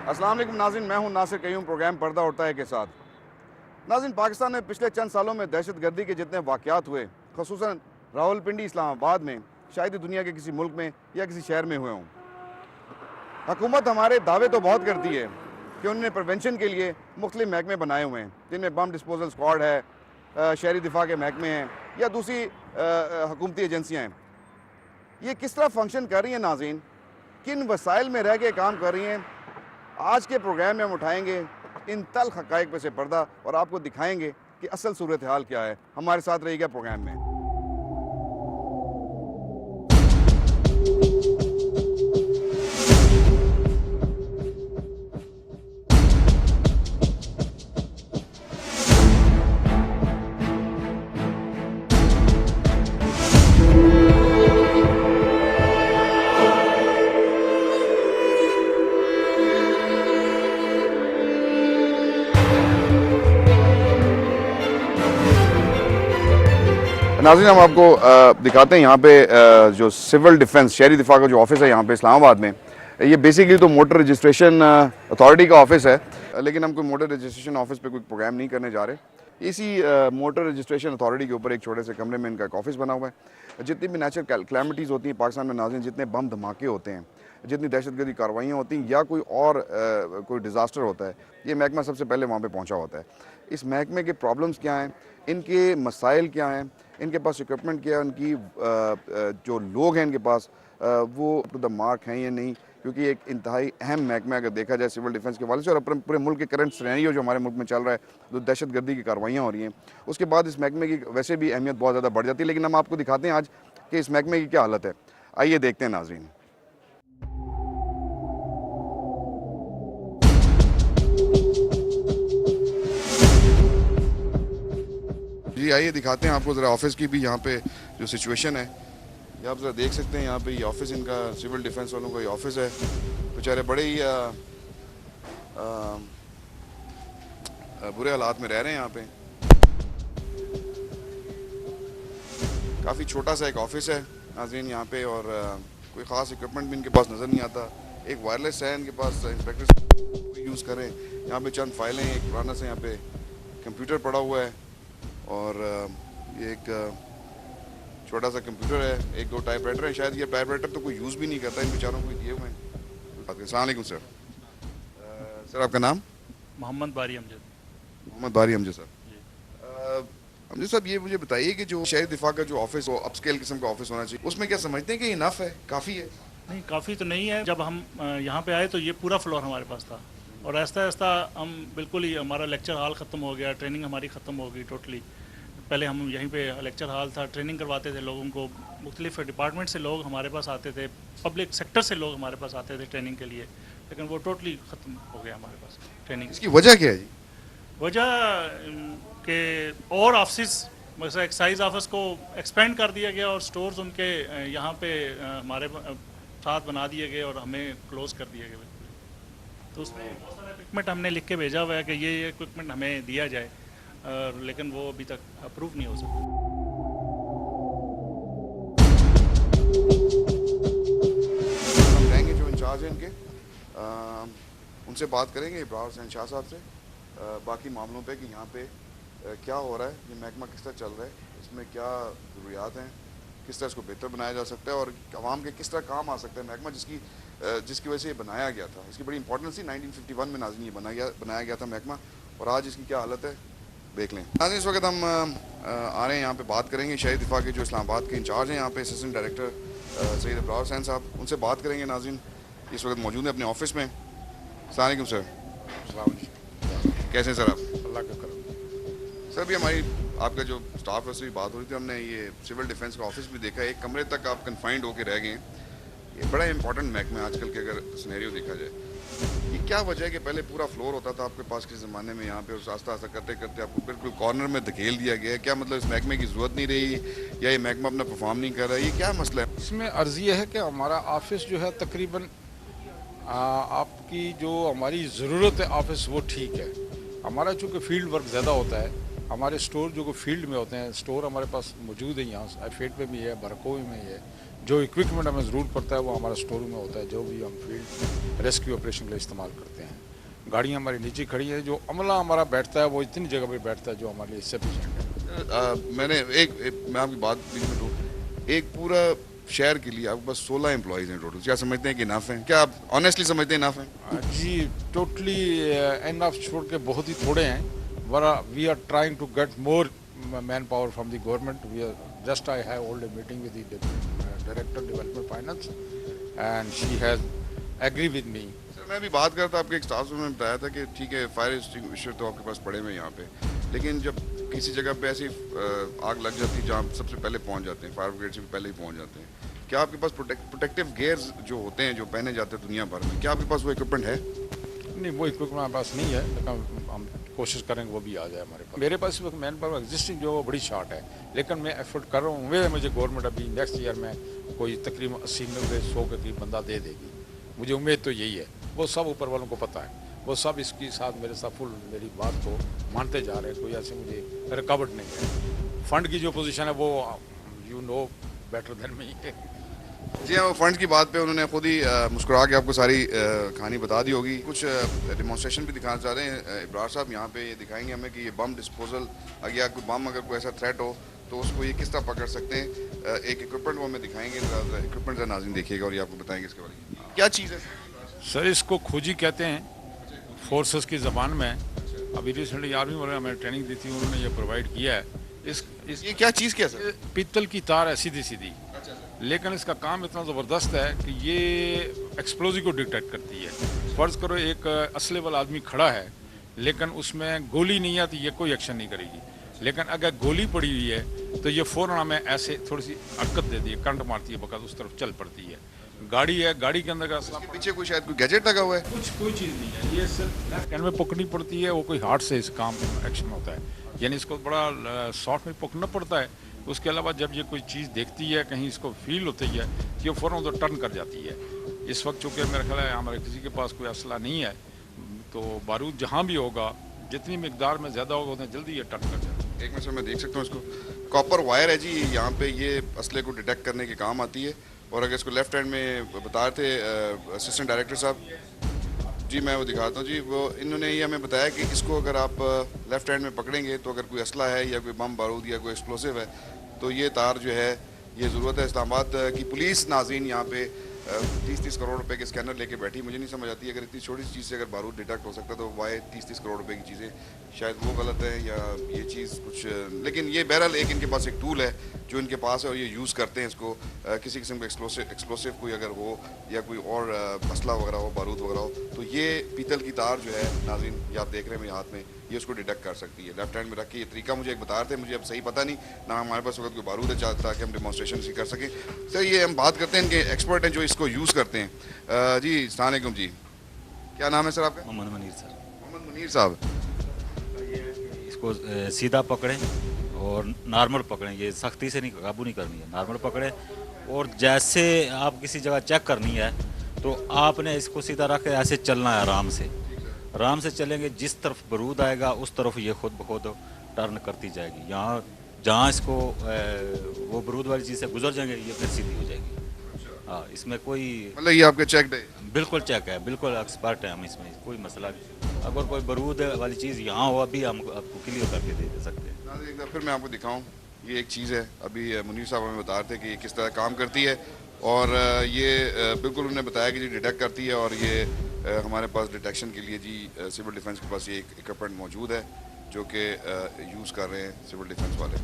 अस्सलाम वालेकुम नाज़रीन, मैं हूं नासिर कयूम, प्रोग्राम पर्दा उठता है के साथ। नाज़रीन, पाकिस्तान में पिछले चंद सालों में दहशतगर्दी के जितने वाक़यात हुए, ख़ुसूसन रावलपिंडी, इस्लामाबाद में, शायद ही दुनिया के किसी मुल्क में या किसी शहर में हुए हों। हुकूमत हमारे दावे तो बहुत करती है कि उन्होंने प्रिवेंशन के लिए मुख्तलिफ महकमे बनाए हुए हैं, जिनमें बम डिस्पोजल स्क्वाड है, शहरी दिफा के महकमे हैं या दूसरी हुकूमती एजेंसियाँ हैं। ये किस तरह फंक्शन कर रही हैं नाज़रीन, किन वसाइल में रह के काम कर रही हैं, आज के प्रोग्राम में हम उठाएंगे इन तल्ख हक़ाइक़ पे से पर्दा और आपको दिखाएंगे कि असल सूरत हाल क्या है। हमारे साथ रहिएगा प्रोग्राम में। नाज़रीन, हम आपको दिखाते हैं यहाँ पे जो सिविल डिफेंस शहरी दिफा का जो ऑफिस है यहाँ पे इस्लामाबाद में। ये बेसिकली तो मोटर रजिस्ट्रेशन अथॉरिटी का ऑफिस है, लेकिन हम कोई मोटर रजिस्ट्रेशन ऑफिस पे कोई प्रोग्राम नहीं करने जा रहे। इसी मोटर रजिस्ट्रेशन अथॉरिटी के ऊपर एक छोटे से कमरे में इनका एक ऑफिस बना हुआ है। जितनी भी नेचुरल क्लैमिटीज़ होती हैं पाकिस्तान में नाज़रीन, जितने बम धमाके होते हैं, जितनी दहशतगर्दी कार्रवाइयाँ होती हैं या कोई और कोई डिज़ास्टर होता है, ये महकमा सबसे पहले वहाँ पे पहुँचा होता है। इस महकमे के प्रॉब्लम्स क्या हैं, इनके मसाइल क्या हैं, इनके पास इक्विपमेंट क्या है, उनकी जो लोग हैं इनके पास वो टू द मार्क हैं या नहीं, क्योंकि एक इंतहाई अहम महकमा अगर देखा जाए सिविल डिफेंस के वाले से और अपने पूरे मुल्क के करंट सिनेरियो जो हमारे मुल्क में चल रहा है, जो दहशतगर्दी की कार्रवाइयाँ हो रही हैं, उसके बाद इस महकमे की वैसे भी अहमियत बहुत ज़्यादा बढ़ जाती है। लेकिन हम आपको दिखाते हैं आज कि इस महकमे की क्या हालत है। आइए देखते हैं नाज़रीन। जी आइए दिखाते हैं आपको ज़रा ऑफिस की भी यहाँ पे जो सिचुएशन है। ये आप ज़रा देख सकते हैं, यहाँ पे ये ऑफिस इनका सिविल डिफेंस वालों का ये ऑफिस है। बेचारे बड़े ही बुरे हालात में रह रहे हैं यहाँ पे। काफ़ी छोटा सा एक ऑफिस है नाज़रीन यहाँ पे, और कोई ख़ास इक्विपमेंट भी इनके पास नज़र नहीं आता। एक वायरलेस है इनके पास, इंस्पेक्टर यूज़ करें। यहाँ पे चंद फाइलें, एक पुराना सा यहाँ पे कंप्यूटर पड़ा हुआ है, और ये एक छोटा सा कंप्यूटर है, एक दो टाइपराइटर है। शायद ये टाइपराइटर तो कोई यूज़ भी नहीं करता, इन बेचारों को दिए हुए हैं। अस्सलाम वालेकुम सर। सर आपका नाम? मोहम्मद बारी अमजद। मोहम्मद बारी अमजद सर। अमजद साहब, ये मुझे बताइए कि जो शहरी दिफा का जो ऑफिस हो, अपस्केल किस्म का ऑफिस होना चाहिए, उसमें क्या समझते हैं कि इनफ है, काफ़ी है? नहीं, काफ़ी तो नहीं है। जब हम यहाँ पे आए तो ये पूरा फ्लोर हमारे पास था, और आहिस्ता आहिस्ता हम बिल्कुल ही, हमारा लेक्चर हॉल ख़त्म हो गया, ट्रेनिंग हमारी ख़त्म हो गई टोटली। पहले हम यहीं पे लेक्चर हॉल था, ट्रेनिंग करवाते थे लोगों को, मुख्तलिफ डिपार्टमेंट से लोग हमारे पास आते थे, पब्लिक सेक्टर से लोग हमारे पास आते थे ट्रेनिंग के लिए, लेकिन वो टोटली ख़त्म हो गया हमारे पास ट्रेनिंग। इसकी वजह क्या है जी? वजह के और ऑफिस, वैसे एक्साइज ऑफिस को एक्सपेंड कर दिया गया और स्टोर्स उनके यहाँ पे हमारे साथ बना दिए गए और हमें क्लोज़ कर दिया गया। तो उसमें बहुत सारा इक्विपमेंट हमने लिख के भेजा हुआ है कि ये इक्विपमेंट हमें दिया जाए, लेकिन वो अभी तक अप्रूव नहीं हो सकता। हम रहेंगे जो इंचार्ज हैं इनके, उनसे बात करेंगे, इब्रार हुसैन शाह साहब से, बाकी मामलों पे कि यहाँ पे क्या हो रहा है, ये महकमा किस तरह चल रहा है, इसमें क्या ज़रूरियात हैं, किस तरह इसको बेहतर बनाया जा सकता है और आवाम के किस तरह काम आ सकता है महकमा जिसकी वजह से ये बनाया गया था। इसकी बड़ी इंपॉर्टेंस थी, 1951 में नाज़रीन ये बनाया गया था महकमा, और आज इसकी क्या हालत है देख लें। नाज़रीन, इस वक्त हम आ रहे हैं यहाँ पे, बात करेंगे शहरी दिफा के जो इस्लामाबाद के इंचार्ज हैं यहाँ पे, असिस्टेंट डायरेक्टर सैयद इब्रार हुसैन साहब, उनसे बात करेंगे। नाज़रीन इस वक्त मौजूद हैं अपने ऑफिस में। अस्सलाम वालेकुम सर। कैसे हैं सर आप? अल्लाह का करम। सर, अभी हमारी आपका जो स्टाफ है उससे भी बात हो रही थी, हमने ये सिविल डिफेंस का ऑफिस भी देखा है, एक कमरे तक आप कन्फाइंड होकर रह गए हैं। ये बड़ा इंपॉर्टेंट महकमा है आजकल के अगर सिनेरियो देखा जाए। ये क्या वजह है कि पहले पूरा फ्लोर होता था आपके पास किस ज़माने में, यहाँ पे उस आस्ता आस्ता करते करते आपको बिल्कुल कॉर्नर में धकेल दिया गया है? क्या मतलब इस महकमे की ज़रूरत नहीं रही या ये महकमा अपना परफॉर्म नहीं कर रहा है, ये क्या मसला है? इसमें अर्ज़ ये है कि हमारा ऑफिस जो है तकरीबन आपकी जो हमारी ज़रूरत है ऑफिस वो ठीक है। हमारा चूँकि फील्ड वर्क ज़्यादा होता है हमारे स्टोर जो फील्ड में होते हैं, स्टोर हमारे पास मौजूद है यहाँ एफेट में भी है, बरकोवी में है। जो इक्विपमेंट हमें ज़रूरत पड़ता है वो हमारा स्टोर में होता है, जो भी हम फील्ड रेस्क्यू ऑपरेशन के लिए इस्तेमाल करते हैं। गाड़ियाँ हमारी नीचे खड़ी है, जो अमला हमारा बैठता है वो इतनी जगह पर बैठता है जो हमारे लिए सफिशिएंट है। मैं आपकी बात बीच में लूँ, एक पूरा शहर के लिए आपके पास 16 एम्प्लॉयज़ हैं टोटल, क्या समझते हैं कि इनफ हैं? क्या आप ऑनेस्टली समझते हैं इनफ हैं? जी टोटली इनफ छोड़ के बहुत ही थोड़े हैं, वरा we are trying to get more manpower from the government. We are just I have hold a meeting with the director development finance and she has agree with me. मैं भी बात करता आपके एक स्टाफ में बताया था कि ठीक है फायर एक्सटिंग्विशर तो आपके पास पड़े हुए हैं यहाँ पे, लेकिन जब किसी जगह पे ऐसी आग लग जाती है जहाँ आप सबसे पहले पहुँच जाते हैं, फायर ब्रिगेड से भी पहले ही पहुँच जाते हैं, क्या आपके पास प्रोटेक्टिव गेयर्स जो होते हैं जो पहने जाते हैं दुनिया भर में, क्या आपके पास वो इक्विपमेंट है? नहीं, वो इक्विपमेंट हमारे पास नहीं है, लेकिन हम कोशिश करेंगे वो भी आ जाए हमारे पास। मेरे पास इस वक्त मैन पावर एग्जिस्टिंग जो वो बड़ी शॉर्ट है, लेकिन मैं एफर्ट कर रहा हूँ। उम्मीद है मुझे गवर्नमेंट अभी नेक्स्ट ईयर में कोई तकरीबन 80-90-100 के करीब बंदा दे देगी। मुझे उम्मीद तो यही है, वो सब ऊपर वालों को पता है, वो सब इसके साथ मेरे साथ फुल मेरी बात को मानते जा रहे हैं। कोई ऐसे मुझे रिकॉर्ड नहीं है। फंड की जो पोजीशन है वो you know better than me. जी हाँ, वो फंड की बात पे उन्होंने खुद ही मुस्कुरा के आपको सारी कहानी बता दी होगी। कुछ डिमॉन्स्ट्रेशन भी दिखाना चाह रहे हैं इब्रार साहब, यहाँ पे ये दिखाएंगे हमें कि ये बम डिस्पोजल या कोई बम अगर कोई ऐसा थ्रेट हो तो उसको ये किस तरह पकड़ सकते हैं। एक इक्विपमेंट वो हमें दिखाएंगे, इक्विपमेंट का नाज़रीन देखिएगा और ये आपको बताएंगे इसके बारे में क्या चीज़ है। सर इसको खोजी कहते हैं फोर्सेस की ज़बान में। अभी रिसेंटली आर्मी वाले हमें ट्रेनिंग दी थी, उन्होंने ये प्रोवाइड किया है। ये क्या चीज़ क्या सर? पीतल की तार है सीधी सीधी, लेकिन इसका काम इतना ज़बरदस्त है कि ये एक्सप्लोजिव को डिटेक्ट करती है। फ़र्ज़ करो एक असले वाला आदमी खड़ा है, लेकिन उसमें गोली नहीं आती, ये कोई एक्शन नहीं करेगी। लेकिन अगर गोली पड़ी हुई है तो ये फ़ौरन हमें ऐसे थोड़ी सी हरकत देती है, करंट मारती है, बकायदा उस तरफ चल पड़ती है। गाड़ी है, गाड़ी के अंदर का असला पीछे कोई शायद कोई गैजेट लगा हुआ है, कोई चीज़ नहीं है। ये सिर्फ कैन में पकड़नी पड़ती है, वो कोई हार्ट से इस काम एक्शन होता है, यानी इसको बड़ा शॉर्ट में पकड़ना पड़ता है। उसके अलावा जब ये कोई चीज़ देखती है, कहीं इसको फील होती है, ये फ़ौरन उधर टर्न कर जाती है। इस वक्त चूँकि मेरा ख्याल है हमारे किसी के पास कोई असला नहीं है, तो बारूद जहाँ भी होगा जितनी मिकदार में ज़्यादा होगा उतना जल्दी ये टर्न कर जाता है। एक मिनट से मैं देख सकता हूँ इसको। कॉपर वायर है जी, यहाँ पे ये असले को डिटेक्ट करने के काम आती है। और अगर इसको लेफ्ट हैंड में बता रहे थे असिस्टेंट डायरेक्टर साहब जी, मैं वो दिखाता हूँ जी। वो इन्होंने ये हमें बताया कि इसको अगर आप लेफ्ट हैंड में पकड़ेंगे तो अगर कोई असला है या कोई बम बारूद या कोई एक्सप्लोसिव है तो ये तार जो है ये ज़रूरत है। इस्लामाबाद की पुलिस नाज़रीन यहाँ पे 30-30 करोड़ रुपए के स्कैनर लेके बैठी। मुझे नहीं समझ आती अगर इतनी छोटी सी चीज़ से अगर बारूद डिटेक्ट हो सकता तो वाई 30-30 करोड़ रुपए की चीज़ें, शायद वो गलत है या ये चीज़ कुछ, लेकिन ये बहरहाल एक इनके पास एक टूल है जो इनके पास है और ये यूज़ करते हैं इसको। किसी किस्म का एक्सप्लोसिव कोई अगर हो या कोई और असला वगैरह हो, बारूद वगैरह हो, तो ये पीतल की तार जो है नाज़रीन ये आप देख रहे हैं मेरे हाथ में, ये उसको डिटेक्ट कर सकती है। लेफ्ट हैंड में रख के ये तरीका मुझे एक बता रहे थे, मुझे अब सही पता नहीं ना हमारे पास वक्त कोई बारूद है ताकि हम डिमॉन्स्ट्रेशन सी कर सकें। सर ये हम बात करते हैं इनके एक्सपर्ट हैं जो इसको यूज़ करते हैं। जी अस्सलाम वालेकुम जी, क्या नाम है सर आपका? मोहम्मद मुनीर सर। मोहम्मद मुनीर साहब, इसको सीधा पकड़ें और नॉर्मल पकड़ें, ये सख्ती से नहीं काबू नहीं करनी है, नॉर्मल पकड़ें। और जैसे आप किसी जगह चेक करनी है तो आपने इसको सीधा रख के ऐसे चलना है, आराम से चलेंगे। जिस तरफ बारूद आएगा उस तरफ ये खुद ब खुद टर्न करती जाएगी। यहाँ जहाँ इसको वो बारूद वाली चीज़ से गुजर जाएंगे ये फिर सीधी हो जाएगी। हाँ, इसमें कोई मतलब ये आपके चेक है? बिल्कुल चेक है, बिल्कुल एक्सपर्ट है हम इसमें, कोई मसला नहीं। अगर कोई बारूद वाली चीज़ यहाँ हो अभी हम आपको क्लियर करके दे सकते हैं। एक बार फिर मैं आपको दिखाऊं, ये एक चीज़ है। अभी मुनीर साहब हमें बता रहे थे कि किस तरह काम करती है और ये बिल्कुल उन्होंने बताया कि जी डिटेक्ट करती है। और ये हमारे पास डिटेक्शन के लिए जी सिविल डिफेंस के पास ये एक इक्विपमेंट मौजूद है जो कि यूज़ कर रहे हैं सिविल डिफेंस वाले।